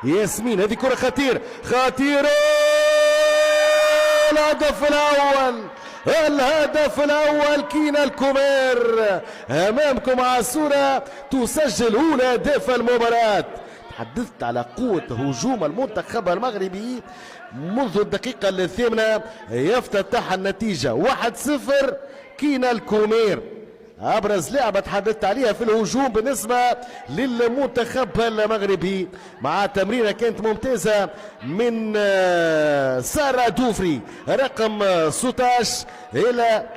ياسمين، هذه كرة خطيرة خطيرة. الهدف الأول كينا الكومير أمامكم على الصورة، تسجل أولى أهداف المباراة. تحدثت على قوة هجوم المنتخب المغربي منذ الدقيقة الثامنة، يفتتح النتيجة 1-0 كينا الكومير. ابرز لعبه تحدثت عليها في الهجوم بالنسبه للمنتخب المغربي، مع تمريره كانت ممتازه من ساره دوفري رقم 16 الى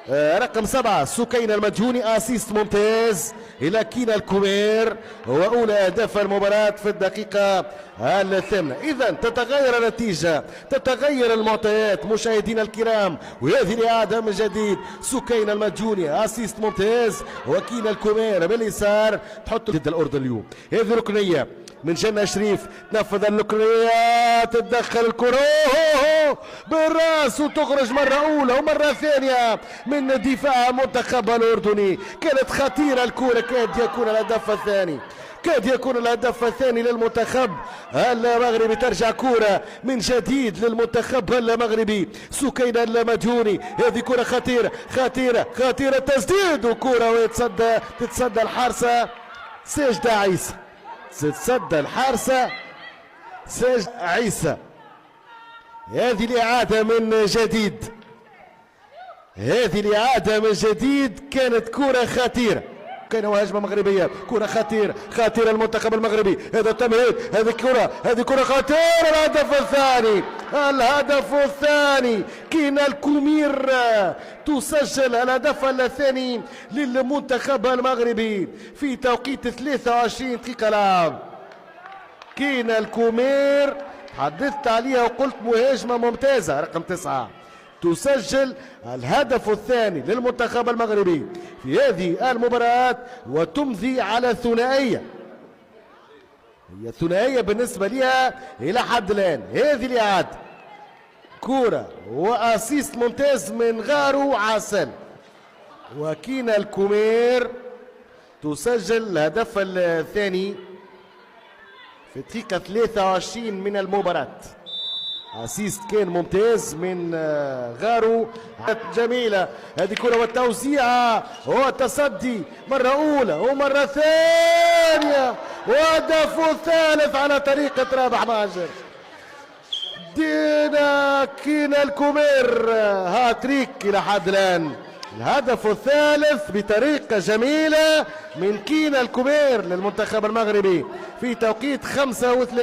رقم 7 سكينة المديوني، اسيست ممتاز الى كينا الكومير، واولى اهداف المباراه في الدقيقه الثامنه. اذا تتغير النتيجه، تتغير المعطيات مشاهدينا الكرام، وهذه الاعاده من جديد. سكينة المديوني اسيست ممتاز، وكينا الكومير باليسار تحط ضد الاردن اليوم. هذه ركنيه من جنة شريف، تنفذ الركنيه، تتدخل الكره بالراس وتخرج مره اولى ومره ثانيه من دفاع المنتخب الاردني. كانت خطيره الكره، كاد يكون الهدف الثاني، كاد يكون الهدف الثاني للمنتخب المغربي. ترجع كرة من جديد للمنتخب المغربي. سكينة المديوني، هذه كرة خطيرة خطيرة خطيرة، تسديد وكرة ويتصدى، تتصدى الحارسة ساجدة عيسى، تتصدى الحارسة ساجدة عيسى. هذه الإعادة من جديد، هذه الإعادة من جديد. كانت كرة خطيرة، كان هجمة مغربية، كرة خطيرة خطيرة المنتخب المغربي. هذا التمرير، هذه الكرة، هذه كرة خطيرة. الهدف الثاني، الهدف الثاني كينا الكومير تسجل الهدف الثاني للمنتخب المغربي في توقيت 23 دقيقة لعب. كينا الكومير حدثت عليها وقلت مهاجمة ممتازة رقم 9 تسجل الهدف الثاني للمنتخب المغربي في هذه المباراة، وتمضي على ثنائية، هي ثنائية بالنسبة لها إلى حد الآن. هذه الإعادة كرة وأسيست ممتاز من غارو عسل، وكينا الكومير تسجل الهدف الثاني في الدقيقة 23 من المباراة. اسيست كان ممتاز من غارو، جميلة هذه كرة والتوزيع والتصدي مرة أولى ومرة ثانية، وهدف الثالث على طريقة رابح ماجر. دينا كينا الكومير هاتريك إلى حد الآن، الهدف الثالث بطريقة جميلة من كينا الكومير للمنتخب المغربي في توقيت 35.